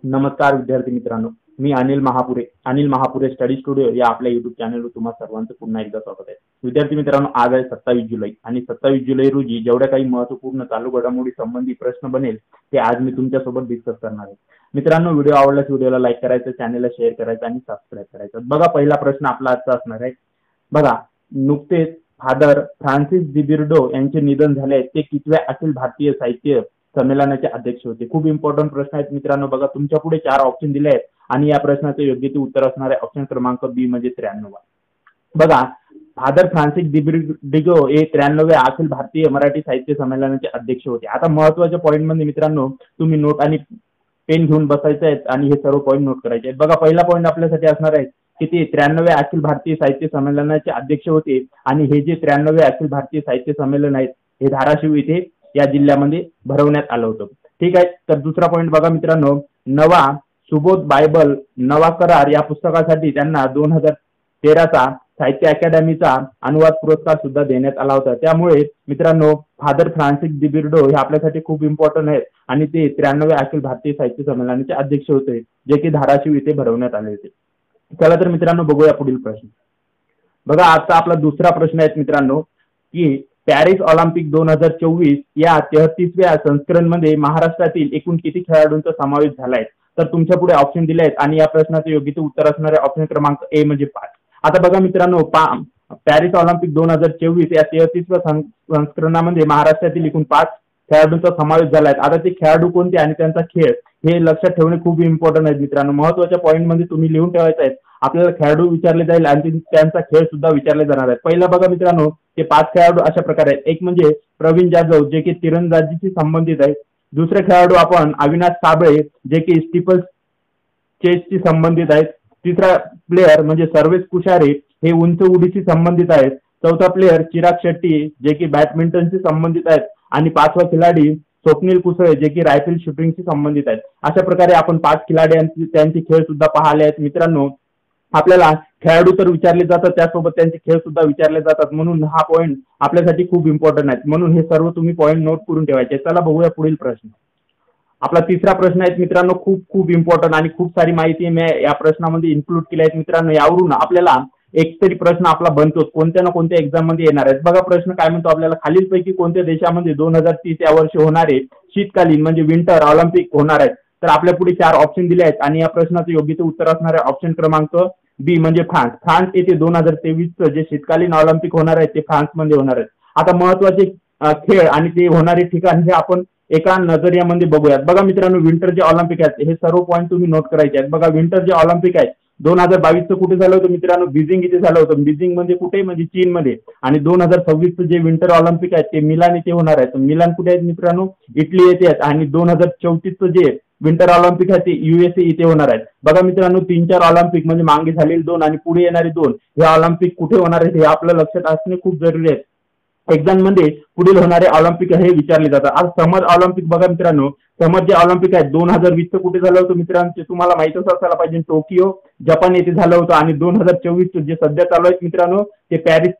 नमस्कार विद्यार्थी मित्रांनो, मी अनिल महापुरे स्टडी स्टुडिओ या आपल्या युट्यूब चॅनलवर तुम्हा सर्वांचं पुन्हा एकदा स्वागत आहे। विद्यार्थी मित्रांनो, आज आहे 27 जुलै आणि 27 जुलै रोजी जेवढ्या काही महत्त्वपूर्ण चालू घडामोडी संबंधी प्रश्न बनेल ते आज मी तुमच्यासोबत डिस्कस करणार आहे। मित्रांनो, व्हिडिओ आवडल्यास व्हिडिओला लाईक करायचं, चॅनलला शेअर करायचं आणि सबस्क्राईब करायचं। बघा, पहिला प्रश्न आपला आजचा असणार आहे। बघा, नुकतेच फादर फ्रान्सिस दिब्रिटो यांचे निधन झाले आहे, ते कितव्या अखिल भारतीय साहित्य संमेलनाचे अध्यक्ष होते। खूप इम्पॉर्टंट प्रश्न आहेत मित्रांनो। बघा, तुमच्या पुढे 4 ऑप्शन दिले आहेत आणि या प्रश्नाचे योग्य ते उत्तर असणार आहे ऑप्शन क्रमांक बी म्हणजे 93। बघा, फादर फ्रान्सिस दिब्रिटो हे 93व्या अखिल भारतीय मराठी साहित्य संमेलनाचे अध्यक्ष होते। आता महत्त्वाच्या पॉईंट मध्ये मित्रांनो, तुम्ही नोट आणि पेन घेऊन बसायचे आहेत आणि हे सर्व पॉईंट नोट करायचे आहेत। बघा, पहिला पॉईंट आपल्यासाठी असणार आहे की ते 93व्या अखिल भारतीय साहित्य संमेलनाचे अध्यक्ष होते आणि हे जे 93व्या अखिल भारतीय साहित्य संमेलन आहे हे धाराशिव येथे या जिल्ह्यामध्ये भरवण्यात आलं होतं। ठीक आहे, तर दुसरा पॉईंट बघा मित्रांनो, नवा सुबोध बायबल नवा करार या पुस्तकासाठी त्यांना 2013चा साहित्य अकादमीचा अनुवाद पुरस्कार सुद्धा देण्यात आला होता। त्यामुळे मित्रांनो, फादर फ्रान्सिस दिब्रिटो हे आपल्यासाठी खूप इम्पॉर्टंट आहेत आणि ते 93व्या अखिल भारतीय साहित्य संमेलनाचे अध्यक्ष होते, जे की धाराशिव येथे भरवण्यात आले होते। चला तर मित्रांनो, बघूया पुढील प्रश्न। बघा, आजचा आपला दुसरा प्रश्न आहे मित्रांनो की पॅरिस ऑलिम्पिक 2024 या 33व्या संस्करणमध्ये महाराष्ट्रातील एकूण किती खेळाडूंचा समावेश झाला आहे। तर तुमच्या पुढे ऑप्शन दिले आहेत आणि या प्रश्नाचे योग्य ते उत्तर असणारे ऑप्शन क्रमांक ए म्हणजे 5। आता बघा मित्रांनो, पॅरिस ऑलिम्पिक 2024 या 33व्या संस्करणामध्ये महाराष्ट्रातील एकूण 5 खेळाडूंचा समावेश झाला आहे। आता ते खेळाडू कोणते आणि त्यांचा खेळ हे लक्षात ठेवणे खूप इम्पॉर्टंट आहे मित्रांनो। महत्त्वाच्या पॉईंट मध्ये तुम्ही लिहून ठेवायचं आहे। आपल्याला खेळाडू विचारले जाईल आणि त्यांचा खेळ सुद्धा विचारले जाणार आहे। पहिला बघा मित्रांनो, ते 5 खेळाडू अशा प्रकारे आहेत। एक म्हणजे प्रवीण जाधव, जे की तिरंदाजीशी संबंधित आहे। दुसरे खेळाडू आपण अविनाश साबळे, जे की स्टीपल चेसशी संबंधित आहेत। तिसरा प्लेयर म्हणजे सर्वेश कुशारे, हे उंच उडीशी संबंधित आहेत। चौथा प्लेयर चिराग शेट्टी, जे की बॅडमिंटनशी संबंधित आहेत आणि 5वा खिलाडी स्वप्नील कुसळे, जे की रायफल शूटिंगशी संबंधित आहेत। अशा प्रकारे आपण 5 खिलाडी त्यांचे खेळ सुद्धा पाहिले आहेत मित्रांनो। आपल्याला खेळाडू तर विचारले जातात, त्यासोबत त्यांचे खेळ सुद्धा विचारले जातात, म्हणून हा पॉईंट आपल्यासाठी खूप इम्पॉर्टंट आहे। म्हणून हे सर्व तुम्ही पॉईंट नोट करून ठेवायचे। चला बघूया पुढील प्रश्न। आपला तिसरा प्रश्न आहे मित्रांनो, खूप इम्पॉर्टंट आणि खूप सारी माहिती मी या प्रश्नामध्ये इन्क्लूड केली आहे मित्रांनो। यावरून आपल्याला एक तरी प्रश्न आपला बनतो, कोणत्या ना कोणत्या एक्झाम मध्ये येणार आहेत। बघा, प्रश्न काय म्हणतो आपल्याला, खालीलपैकी कोणत्या देशामध्ये 2030 या वर्षी होणारे शीतकालीन म्हणजे विंटर ऑलिम्पिक होणार आहेत। तर आपल्या पुढे 4 ऑप्शन दिले आहेत आणि या प्रश्नाचं योग्य ते उत्तर असणार आहे ऑप्शन क्रमांक बी म्हणजे फ्रान्स। फ्रान्स येथे 2023चं जे शीतकालीन ऑलिम्पिक होणार आहे ते फ्रान्समध्ये होणार आहे। आता महत्त्वाचे खेळ आणि ते होणारे ठिकाण हे आपण एका नजरियामध्ये बघूयात। बघा मित्रांनो, विंटर जे ऑलिम्पिक आहेत हे सर्व पॉईंट तुम्ही नोट करायचे आहेत। बघा, विंटर जे ऑलिम्पिक आहे 2022चं कुठे झालं होतं मित्रांनो, बीजिंग इथे झालं होतं। बीजिंग म्हणजे कुठे, म्हणजे चीनमध्ये। आणि 2026चं जे विंटर ऑलिम्पिक आहे ते मिलान येथे होणार आहे। मिलान कुठे आहेत मित्रांनो, इटली येथे आहेत। आणि 2034चं जे विंटर ऑलिम्पिक आहे ते USA इथे होणार आहे। बघा मित्रांनो, 3-4 ऑलिम्पिक म्हणजे मागे झालेले 2 आणि पुढे येणारे 2 हे ऑलिम्पिक कुठे होणार आहेत हे आपल्या लक्षात असणे खूप जरुरी आहे। एक्झाम मध्ये पुढील होणारे ऑलिम्पिक हे विचारले जातात। आज समर ऑलिम्पिक बघा मित्रांनो, समर जे ऑलिम्पिक आहे 2020चं कुठे झालं होतं मित्रांनो, तुम्हाला माहितच असायला पाहिजे, टोकियो जपान येथे झालं होतं। आणि 2024चं जे सध्या चालू आहे मित्रांनो ते पॅरिस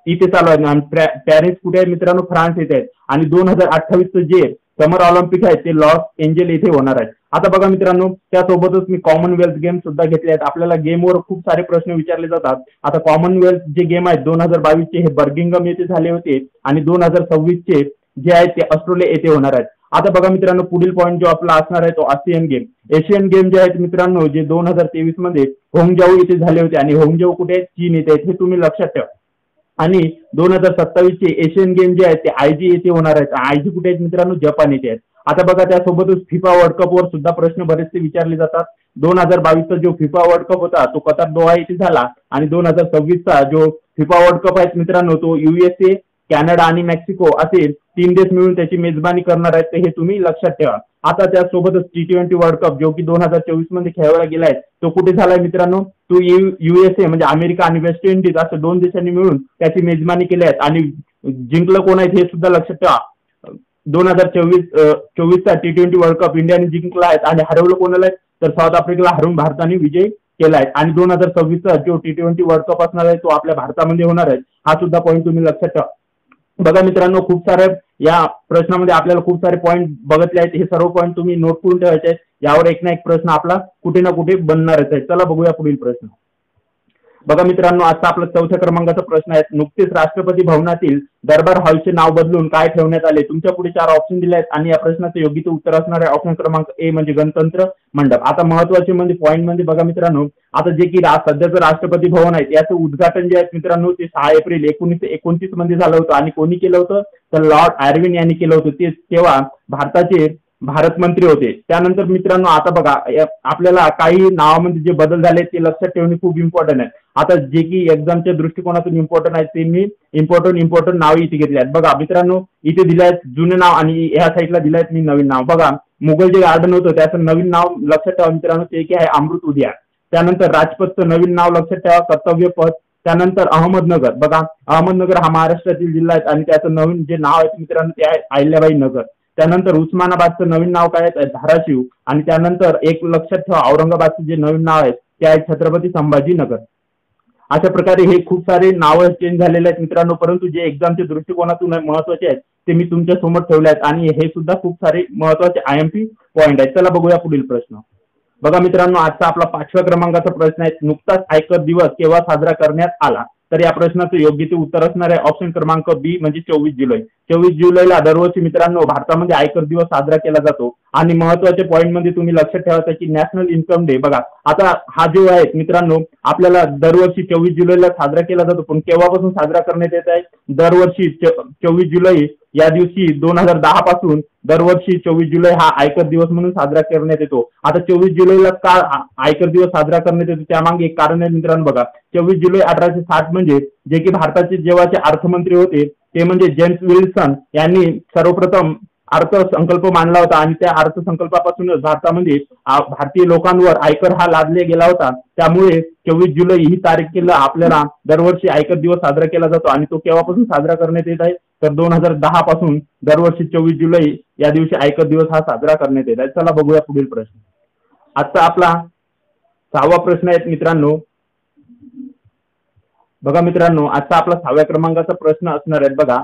इथे चालू आहे। आणि पॅरिस कुठे आहे मित्रांनो, फ्रान्स येथे आहे। आणि 2028चं जे समर ऑलिम्पिक आहे ते लॉस एंजेल येथे होणार आहे। आता बघा मित्रांनो, त्यासोबतच मी कॉमनवेल्थ गेम सुद्धा घेतले आहेत। आपल्याला गेमवर खूप सारे प्रश्न विचारले जातात। आता कॉमनवेल्थ जे गेम आहेत 2022चे हे बर्मिंगहॅम येथे झाले होते आणि 2026चे जे आहेत ते ऑस्ट्रेलिया येथे होणार आहेत। आता बघा मित्रांनो, पुढील पॉईंट जो आपला असणार आहे तो आसियन गेम। एशियन गेम जे आहेत मित्रांनो, जे 2023 मध्ये होंगजाऊ येथे झाले होते आणि होंगजाऊ कुठे चीन येथे आहेत, हे तुम्ही लक्षात ठेवा। आणि 2027चे एशियन गेम जे आहेत ते आयजी येथे होणार आहेत। आयजी कुठे आहेत मित्रांनो, जपान येथे आहेत। आता बघा, त्यासोबतच फिफा वर्ल्ड कप वर सुद्धा प्रश्न बरेचसे विचारले जातात। 2022चा जो फिफा वर्ल्ड कप होता तो कतार दोहा येथे झाला आणि 2026चा जो फिफा वर्ल्ड कप आहे मित्रांनो तो USA, कॅनडा आणि मेक्सिको असे 3 देश मिळून त्याची मेजबानी करणार आहेत, हे तुम्ही लक्षात ठेवा। आता त्यासोबतच T20 वर्ल्ड कप जो की 2024 मध्ये खेळवला गेलाय तो कुठे झालाय मित्रांनो, तो USA म्हणजे अमेरिका आणि वेस्ट इंडिज अशा 2 देशांनी मिळून त्याची मेजबानी केली आहे। आणि जिंकलं कोण आहे हे सुद्धा लक्षात ठेवा। 2024चा T20 वर्ल्ड कप इंडियाने जिंकला आहे आणि हरवलं कोणाला आहे तर साऊथ आफ्रिकेला हरवून भारताने विजय केला आहे। आणि 2026चा जो T20 वर्ल्ड कप असणार आहे तो आपल्या भारतामध्ये होणार आहे, हा सुद्धा पॉईंट तुम्ही लक्षात ठेवा। बघा मित्रांनो, खूप सारे या प्रश्नामध्ये आपल्याला खूप सारे पॉईंट बघितले आहेत. हे सर्व पॉईंट तुम्ही नोट करून ठेवायचे आहेत. यावर एक ना एक प्रश्न आपला कुठे ना कुठे बनणारच आहे. चला बघूया पुढील प्रश्न. बघा मित्रांनो, आजचा आपला 4थ्या क्रमांकाचा प्रश्न आहे. नुकतेच राष्ट्रपती भवनातील दरबार हॉलचे नाव बदलून काय ठेवण्यात आले? तुमच्या पुढे 4 ऑप्शन दिले आहेत आणि या प्रश्नाचं योग्य ते उत्तर असणार आहे ऑप्शन क्रमांक ए म्हणजे गणतंत्र मंडप. आता महत्वाचे म्हणजे पॉईंट म्हणजे बघा मित्रांनो, आता जे की सध्याचं राष्ट्रपती भवन आहे याचं उद्घाटन जे आहे मित्रांनो ते 6 एप्रिल 1929 मध्ये झालं होतं. आणि कोणी केलं होतं? तर लॉर्ड आयर्विन यांनी केलं होतं. ते तेव्हा भारताचे भारत मंत्री होते. त्यानंतर मित्रांनो, आता बघा आपल्याला काही नावामध्ये जे बदल झाले ते लक्षात ठेवणे खूप इम्पॉर्टंट आहे. आता जे की एक्झामच्या दृष्टिकोनातून इम्पॉर्टंट आहे ते मी इम्पॉर्टंट नाव इथे घेतले आहेत. बघा मित्रांनो, इथे दिले आहेत जुने नाव आणि ह्या साईडला दिले आहेत मी नवीन नाव. बघा, मुघल जे गार्डन होतं त्याचं नवीन नाव लक्षात ठेवा मित्रांनो, ते की आहे अमृत उद्यान. त्यानंतर राजपथचं नवीन नाव लक्षात ठेवा कर्तव्य पथ. त्यानंतर अहमदनगर. बघा, अहमदनगर हा महाराष्ट्रातील जिल्हा आहे आणि त्याचं नवीन जे नाव आहे मित्रांनो ते आहे अहिल्याबाई नगर. त्यानंतर उस्मानाबादचं नवीन नाव काय आहे? धाराशिव. आणि त्यानंतर एक लक्षात ठेवा, औरंगाबादचं जे नवीन नाव आहे ते आहे छत्रपती संभाजीनगर. अशा प्रकारे हे खूप सारे नावं चेंज झालेले आहेत मित्रांनो, परंतु जे एक्झामच्या दृष्टिकोनातून महत्वाचे आहेत ते मी तुमच्या समोर ठेवले आहेत आणि हे सुद्धा खूप सारे महत्वाचे IMP पॉईंट आहेत. चला बघूया पुढील प्रश्न. बघा मित्रांनो, आजचा आपला 5व्या क्रमांकाचा प्रश्न आहे. नुकताच आयकर दिवस केव्हा साजरा करण्यात आला? तर या प्रश्नाचं योग्य ते उत्तर असणार आहे ऑप्शन क्रमांक बी म्हणजे 24 जुलै. 24 जुलैला दरवर्षी मित्रांनो भारतामध्ये आयकर दिवस साजरा केला जातो. आणि महत्वाचे पॉईंट मध्ये तुम्ही लक्षात ठेवायचं की नॅशनल इन्कम डे. बघा, आता हा जो आहे मित्रांनो आपल्याला दरवर्षी 24 जुलैला साजरा केला जातो, पण केव्हापासून साजरा करण्यात येत आहे? दरवर्षी 24 जुलै या दिवशी 2010 पासून दरवर्षी 24 जुलै हा आयकर दिवस म्हणून साजरा करण्यात येतो. आता 24 जुलैला का आयकर दिवस साजरा करण्यात येतो त्यामागे एक कारण आहे मित्रांनो. बघा, 24 जुलै 1860 म्हणजे जे की भारताचे जेव्हाचे अर्थमंत्री होते ते म्हणजे जेम्स विल्सन यांनी सर्वप्रथम अर्थसंकल्प मांडला होता आणि त्या अर्थसंकल्पापासूनच भारतामध्ये भारतीय लोकांवर आयकर हा लादला गेला होता. त्यामुळे 24 जुलै ही तारखेला आपल्याला दरवर्षी आयकर दिवस साजरा केला जातो. आणि तो केव्हापासून साजरा करण्यात येत आहे? तर 2010 पासून दरवर्षी 24 जुलै या दिवशी आयकर दिवस हा साजरा करण्यात येत आहे. चला बघूया पुढील प्रश्न. आजचा आपला 6वा प्रश्न आहे मित्रांनो. बघा मित्रांनो, आजचा आपला 6व्या क्रमांकाचा प्रश्न असणार आहे. बघा,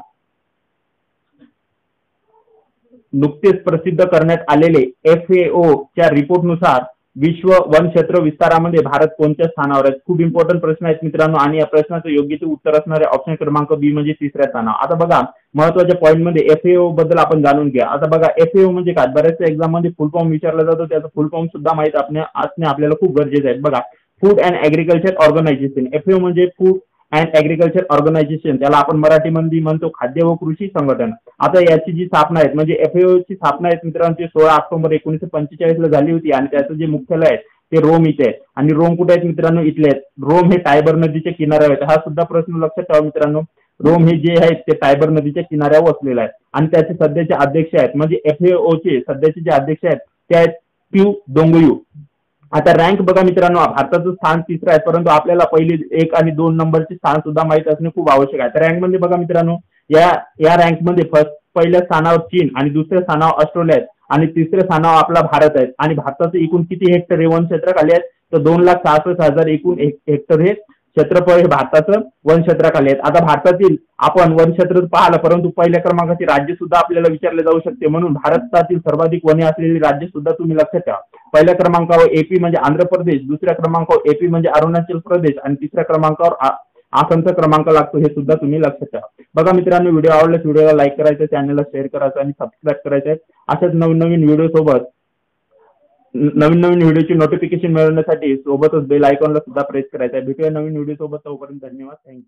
नुकतेच प्रसिद्ध करण्यात आलेले FAO च्या रिपोर्टनुसार विश्व वन क्षेत्र विस्तारामध्ये भारत कोणत्या स्थानावर आहे? खूप इम्पॉर्टंट प्रश्न आहेत मित्रांनो आणि या प्रश्नाचं योग्य ते उत्तर असणार आहे ऑप्शन क्रमांक बी म्हणजे 3ऱ्या स्थानावर. आता बघा, महत्वाच्या पॉईंट मध्ये FAO बद्दल आपण जाणून घ्या. आता बघा, FAO म्हणजे काय? बऱ्याचशा एक्झाम मध्ये फुल फॉर्म विचारला जातो, त्याचं फुल फॉर्म सुद्धा माहित असणे आपल्याला खूप गरजेचं आहे. बघा, food and agriculture organisation. FAO म्हणजे फूड अँड ॲग्रिकल्चर ऑर्गनायझेशन, त्याला आपण मराठीमध्ये म्हणतो खाद्य व कृषी संघटन. आता याची जी स्थापना आहे म्हणजे FAO ची स्थापना आहे मित्रांनो 16 ऑक्टोबर 1945 ला झाली होती आणि त्याचं जे मुख्यालय आहे ते रोम इथे आहे. आणि रोम कुठे आहेत मित्रांनो? इथले आहेत. रोम हे टायबर नदीच्या किनाऱ्यावर आहेत. हा सुद्धा प्रश्न लक्षात ठेवा मित्रांनो. रोम हे जे आहेत ते टायबर नदीच्या किनाऱ्यावर वसलेलं आहे आणि त्याचे सध्याचे अध्यक्ष आहेत म्हणजे FAO चे सध्याचे जे अध्यक्ष आहेत ते आहेत प्यू दोंगयू. आता रँक बघा मित्रांनो, भारताचं स्थान 3रं आहे, परंतु आपल्याला पहिली 1 आणि 2 नंबरचे स्थान सुद्धा माहित असणे खूप आवश्यक आहे. तर रँक मध्ये बघा मित्रांनो, या रँक मध्ये पहिल्या स्थानावर चीन आणि दुसऱ्या स्थानावर ऑस्ट्रेलिया आहेत आणि 3ऱ्या स्थानावर आपला भारत आहे. आणि भारताचं एकूण किती हेक्टर हे वन क्षेत्राखाली आहेत? तर 2,66,000 एकूण हेक्टर हे क्षेत्रफळ हे भारताचं वन क्षेत्राखाली आहेत. आता भारतातील आपण वन क्षेत्र पाहिलं, परंतु पहिल्या क्रमांकाची राज्य सुद्धा आपल्याला विचारले जाऊ शकते, म्हणून भारतातील सर्वाधिक वने असलेली राज्य सुद्धा तुम्ही लक्षात ठेवा. पहिल्या क्रमांकावर AP म्हणजे आंध्र प्रदेश, दुसऱ्या क्रमांकावर AP म्हणजे अरुणाचल प्रदेश आणि 3ऱ्या क्रमांकावर आसामचा क्रमांक लागतो, हे सुद्धा तुम्ही लक्षात ठेवा. बघा मित्रांनो, व्हिडिओ आवडल्यास व्हिडिओला लाईक करायचं, चॅनलला शेअर करायचं आणि सबस्क्राईब करायचं. अशाच नवीन व्हिडिओ सोबत नवीन व्हिडिओची नोटिफिकेशन मिळवण्यासाठी सोबतच बेल आयकॉनला सुद्धा प्रेस करायचं आहे. भेटूया नवीन व्हिडिओ सोबत, तोपर्यंत धन्यवाद, थँक्यू.